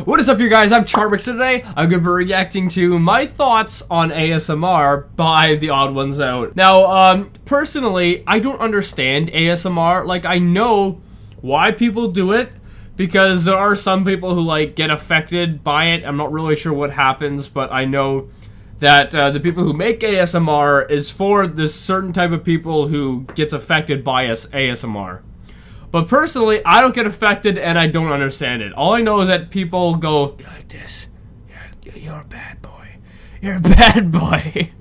What is up, you guys? I'm Charmx. Today I'm going to be reacting to my thoughts on ASMR by the Odd Ones Out. Now, personally, I don't understand ASMR. Like, I know why people do it, because there are some people who, like, get affected by it. I'm not really sure what happens, but I know that the people who make ASMR is for this certain type of people who gets affected by ASMR. But personally, I don't get affected and I don't understand it. All I know is that people go, like this, you're a bad boy. You're a bad boy.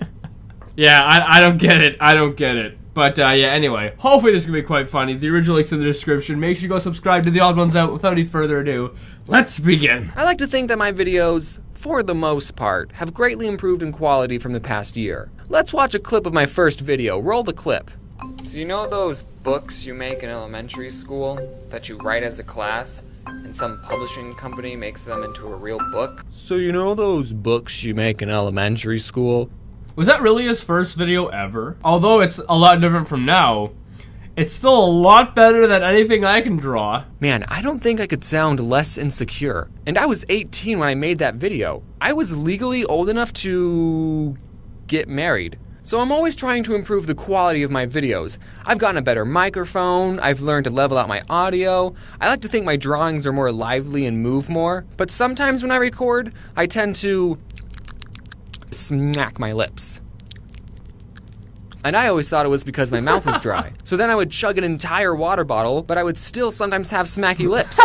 Yeah, I don't get it. I don't get it. But yeah, anyway, hopefully this is going to be quite funny. The original link's in the description. Make sure you go subscribe to the Odd Ones Out. Without any further ado, let's begin. I like to think that my videos, for the most part, have greatly improved in quality from the past year. Let's watch a clip of my first video. Roll the clip. So you know those books you make in elementary school that you write as a class and some publishing company makes them into a real book? So you know those books you make in elementary school? Was that really his first video ever? Although it's a lot different from now, it's still a lot better than anything I can draw. Man, I don't think I could sound less insecure. And I was 18 when I made that video. I was legally old enough to get married. So I'm always trying to improve the quality of my videos. I've gotten a better microphone, I've learned to level out my audio, I like to think my drawings are more lively and move more, but sometimes when I record, I tend to smack my lips. And I always thought it was because my mouth was dry. So then I would chug an entire water bottle, but I would still sometimes have smacky lips.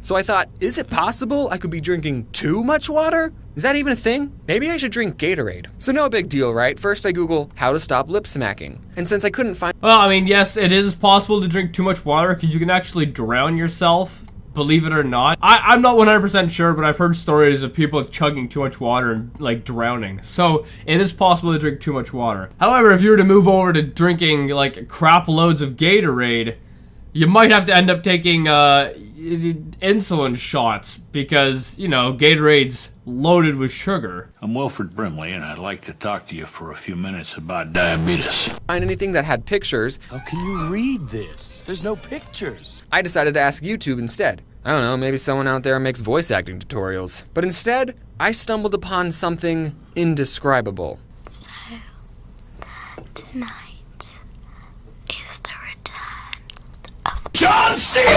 So I thought, is it possible I could be drinking too much water? Is that even a thing? Maybe I should drink Gatorade. So no big deal, right? First I Google how to stop lip smacking. And since I couldn't find— Well, I mean, yes, it is possible to drink too much water because you can actually drown yourself, believe it or not. I'm not 100% sure, but I've heard stories of people chugging too much water and, like, drowning. So it is possible to drink too much water. However, if you were to move over to drinking, like, crap loads of Gatorade, you might have to end up taking, insulin shots because, you know, Gatorade's loaded with sugar. I'm Wilfred Brimley, and I'd like to talk to you for a few minutes about diabetes. Find anything that had pictures. How can you read this? There's no pictures. I decided to ask YouTube instead. I don't know, maybe someone out there makes voice acting tutorials. But instead, I stumbled upon something indescribable. So, tonight is the return of John Cena!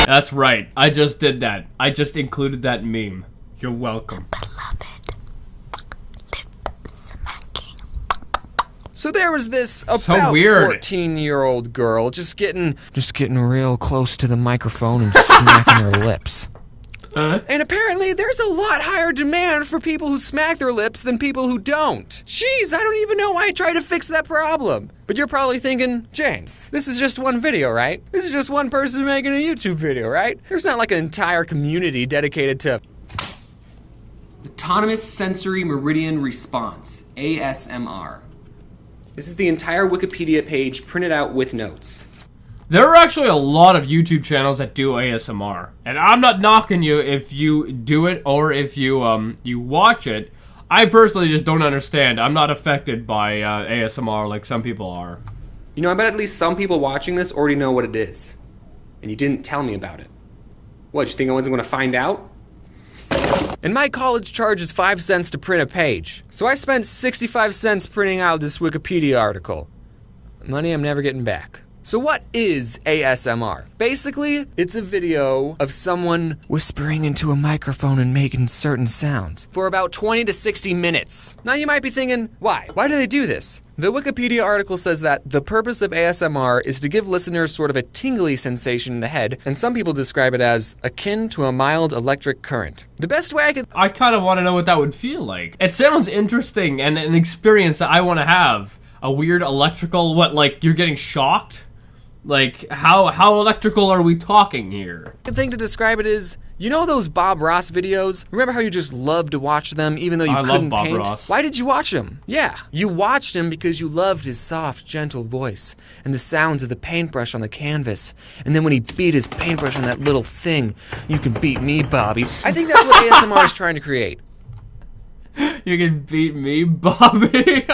That's right. I just did that. I just included that meme. You're welcome. beloved lip smacking. So there was this So about weird. 14-year-old girl just getting real close to the microphone and smacking her lips. And apparently there's a lot higher demand for people who smack their lips than people who don't. Jeez, I don't even know why I tried to fix that problem. But you're probably thinking, James, this is just one video, right? This is just one person making a YouTube video, right? There's not like an entire community dedicated to Autonomous Sensory Meridian Response, ASMR. This is the entire Wikipedia page printed out with notes. There are actually a lot of YouTube channels that do ASMR, and I'm not knocking you if you do it or if you you watch it. I personally just don't understand. I'm not affected by ASMR like some people are. You know, I bet at least some people watching this already know what it is. And you didn't tell me about it. What, you think I wasn't going to find out? And my college charges 5 cents to print a page. So I spent 65 cents printing out this Wikipedia article. Money I'm never getting back. So what is ASMR? Basically, it's a video of someone whispering into a microphone and making certain sounds for about 20 to 60 minutes. Now you might be thinking, why? Why do they do this? The Wikipedia article says that the purpose of ASMR is to give listeners sort of a tingly sensation in the head, and some people describe it as akin to a mild electric current. The best way I kind of want to know what that would feel like. It sounds interesting and an experience that I want to have. A weird electrical, what, like you're getting shocked? Like, how electrical are we talking here? The thing to describe it is, you know those Bob Ross videos? Remember how you just loved to watch them even though you couldn't love Bob paint? Ross. Why did you watch them? Yeah, you watched him because you loved his soft, gentle voice and the sounds of the paintbrush on the canvas. And then when he beat his paintbrush on that little thing, you can beat me, Bobby. I think that's what ASMR is trying to create. You can beat me, Bobby.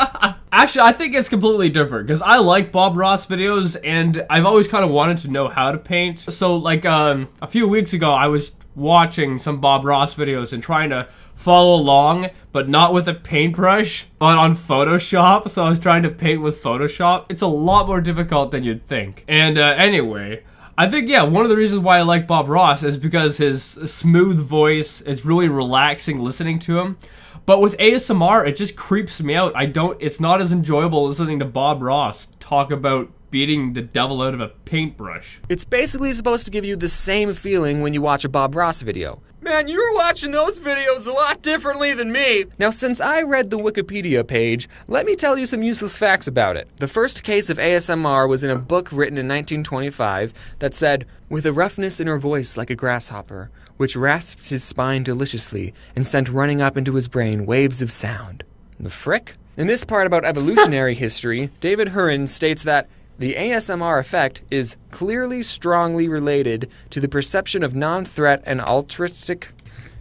Actually, I think it's completely different because I like Bob Ross videos and I've always kind of wanted to know how to paint. So like a few weeks ago, I was watching some Bob Ross videos and trying to follow along, but not with a paintbrush, but on Photoshop. So I was trying to paint with Photoshop. It's a lot more difficult than you'd think. And anyway, I think, yeah, one of the reasons why I like Bob Ross is because his smooth voice is really relaxing listening to him. But with ASMR, it just creeps me out. It's not as enjoyable listening to Bob Ross talk about beating the devil out of a paintbrush. It's basically supposed to give you the same feeling when you watch a Bob Ross video. Man, you're watching those videos a lot differently than me. Now, since I read the Wikipedia page, let me tell you some useless facts about it. The first case of ASMR was in a book written in 1925 that said, "With a roughness in her voice like a grasshopper, which rasped his spine deliciously and sent running up into his brain waves of sound." The frick? In this part about evolutionary history, David Hurin states that the ASMR effect is clearly strongly related to the perception of non-threat and altruistic...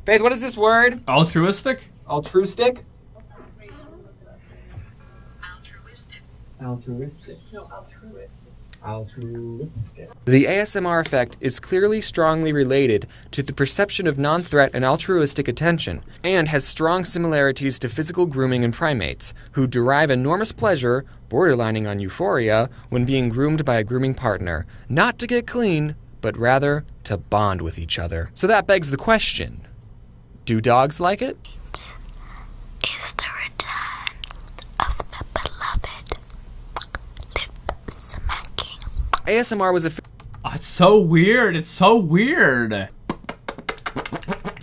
Faith, what is this word? Altruistic? Altruistic? Altruistic. The ASMR effect is clearly strongly related to the perception of non-threat and altruistic attention, and has strong similarities to physical grooming in primates, who derive enormous pleasure, borderlining on euphoria, when being groomed by a grooming partner, not to get clean, but rather to bond with each other. So that begs the question, do dogs like it? Is the return of the beloved lip smacking. ASMR was It's so weird. It's so weird.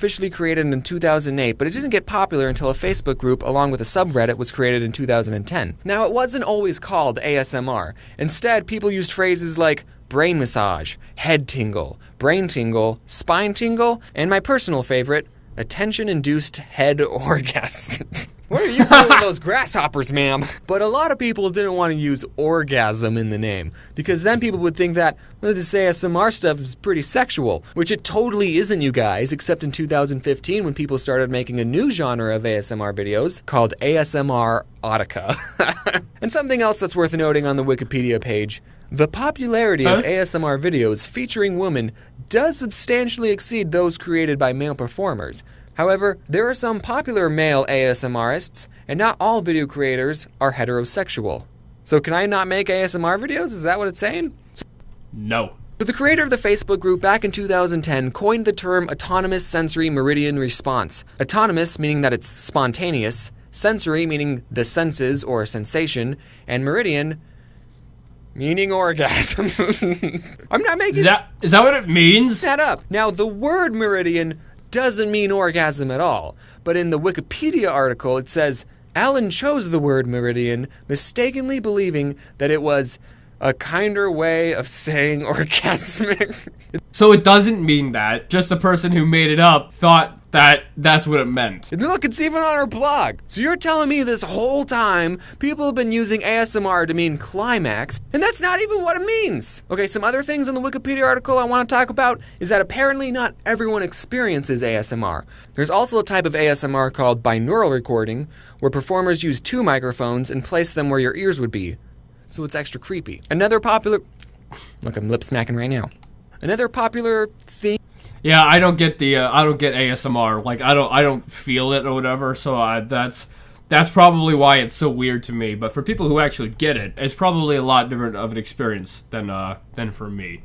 officially created in 2008, but it didn't get popular until a Facebook group along with a subreddit was created in 2010. Now, it wasn't always called ASMR. Instead, people used phrases like brain massage, head tingle, brain tingle, spine tingle, and my personal favorite, attention-induced head orgasm. What are you doing with those grasshoppers, ma'am? But a lot of people didn't want to use orgasm in the name, because then people would think that, well, this ASMR stuff is pretty sexual, which it totally isn't, you guys, except in 2015 when people started making a new genre of ASMR videos called ASMR Autica. And something else that's worth noting on the Wikipedia page, the popularity of ASMR videos featuring women does substantially exceed those created by male performers. However, there are some popular male ASMRists, and not all video creators are heterosexual. So can I not make ASMR videos? Is that what it's saying? No. But the creator of the Facebook group back in 2010 coined the term autonomous sensory meridian response. Autonomous meaning that it's spontaneous, sensory meaning the senses or sensation, and meridian meaning orgasm. I'm not making Is that what it means? that up. Now, the word meridian doesn't mean orgasm at all, but in the Wikipedia article it says Alan chose the word meridian, mistakenly believing that it was a kinder way of saying orgasmic. So it doesn't mean that. Just the person who made it up thought that that's what it meant. And look, it's even on our blog. So you're telling me this whole time people have been using ASMR to mean climax, and that's not even what it means. Okay, some other things in the Wikipedia article I want to talk about is that apparently not everyone experiences ASMR. There's also a type of ASMR called binaural recording, where performers use two microphones and place them where your ears would be. So it's extra creepy. Another popular... Look, I'm lip smacking right now. Another popular thing... Yeah, I don't get ASMR. Like I don't feel it or whatever. So that's probably why it's so weird to me. But for people who actually get it, it's probably a lot different of an experience than for me.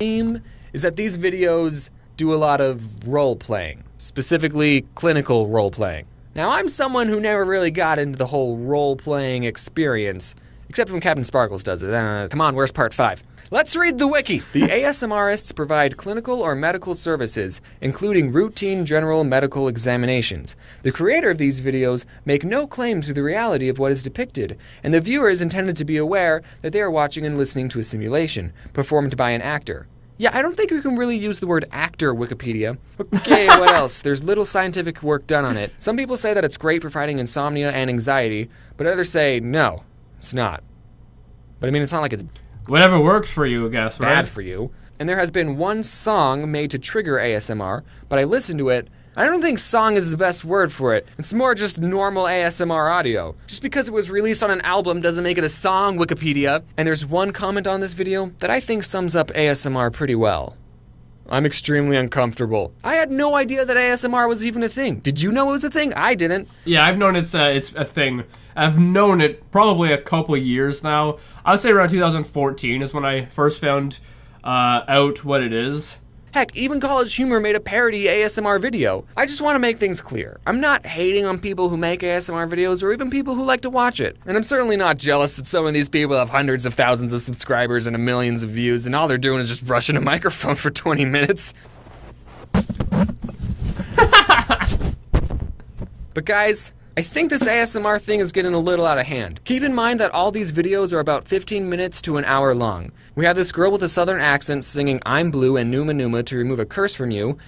Is that these videos do a lot of role playing, specifically clinical role playing. Now, I'm someone who never really got into the whole role playing experience, except when Captain Sparkles does it. Come on, where's part 5? Let's read the wiki! The ASMRists provide clinical or medical services, including routine general medical examinations. The creator of these videos make no claim to the reality of what is depicted, and the viewer is intended to be aware that they are watching and listening to a simulation, performed by an actor. Yeah, I don't think we can really use the word actor, Wikipedia. Okay, what else? There's little scientific work done on it. Some people say that it's great for fighting insomnia and anxiety, but others say no, it's not. But I mean, it's not like it's Whatever works for you, I guess, right? bad for you. And there has been one song made to trigger ASMR, but I listened to it. I don't think song is the best word for it. It's more just normal ASMR audio. Just because it was released on an album doesn't make it a song, Wikipedia. And there's one comment on this video that I think sums up ASMR pretty well. I'm extremely uncomfortable. I had no idea that ASMR was even a thing. Did you know it was a thing? I didn't. Yeah, I've known it's a thing. I've known it probably a couple years now. I would say around 2014 is when I first found out what it is. Heck, even College Humor made a parody ASMR video. I just want to make things clear. I'm not hating on people who make ASMR videos or even people who like to watch it. And I'm certainly not jealous that some of these people have hundreds of thousands of subscribers and millions of views and all they're doing is just brushing a microphone for 20 minutes. But guys, I think this ASMR thing is getting a little out of hand. Keep in mind that all these videos are about 15 minutes to an hour long. We have this girl with a southern accent singing I'm Blue and Numa Numa to remove a curse from you.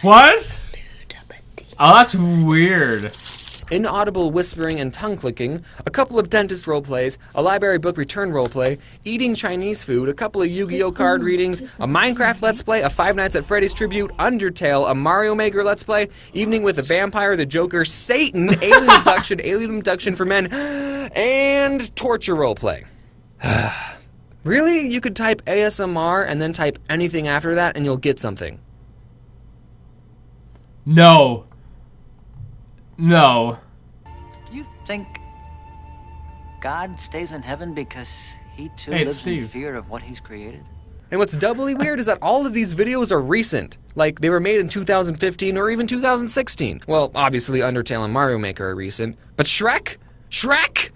What? Oh, that's weird. Inaudible whispering and tongue clicking, a couple of dentist roleplays, a library book return roleplay, eating Chinese food, a couple of Yu-Gi-Oh card readings, a Minecraft Let's Play, a Five Nights at Freddy's tribute, Undertale, a Mario Maker Let's Play, Evening with the Vampire, the Joker, Satan, Alien Abduction for Men, and Torture roleplay. Really? You could type ASMR and then type anything after that and you'll get something. No. No. Do you think God stays in heaven because he too Hey, it's lives in Steve. fear of what he's created? And what's doubly weird is that all of these videos are recent. Like, they were made in 2015 or even 2016. Well, obviously Undertale and Mario Maker are recent. But Shrek? Shrek!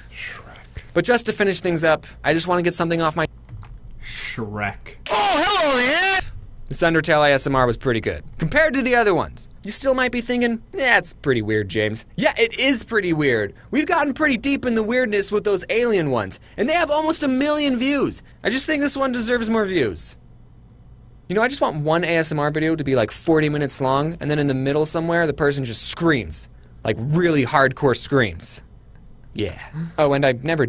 But just to finish things up, I just want to get something off my... Shrek. Oh, hello there! This Undertale ASMR was pretty good. Compared to the other ones. You still might be thinking, yeah, it's pretty weird, James. Yeah, it is pretty weird. We've gotten pretty deep in the weirdness with those alien ones, and they have almost 1 million views. I just think this one deserves more views. You know, I just want one ASMR video to be like 40 minutes long, and then in the middle somewhere, the person just screams. Like really hardcore screams. Yeah. Oh, and I never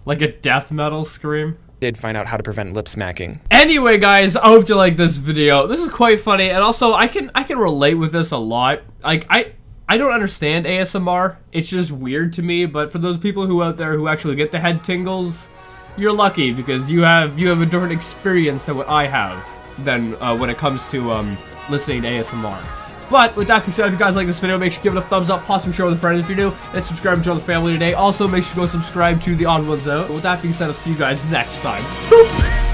Like a death metal scream. did find out how to prevent lip smacking. Anyway, guys, I hope you like this video. This is quite funny, and also I can relate with this a lot. Like I don't understand ASMR. It's just weird to me. But for those people who out there who actually get the head tingles, you're lucky because you have a different experience than what I have than when it comes to listening to ASMR. But with that being said, if you guys like this video, make sure to give it a thumbs up, possibly share with a friend if you're new, and subscribe and join the family today. Also, make sure to go subscribe to the Odd Ones Out. With that being said, I'll see you guys next time. Boop!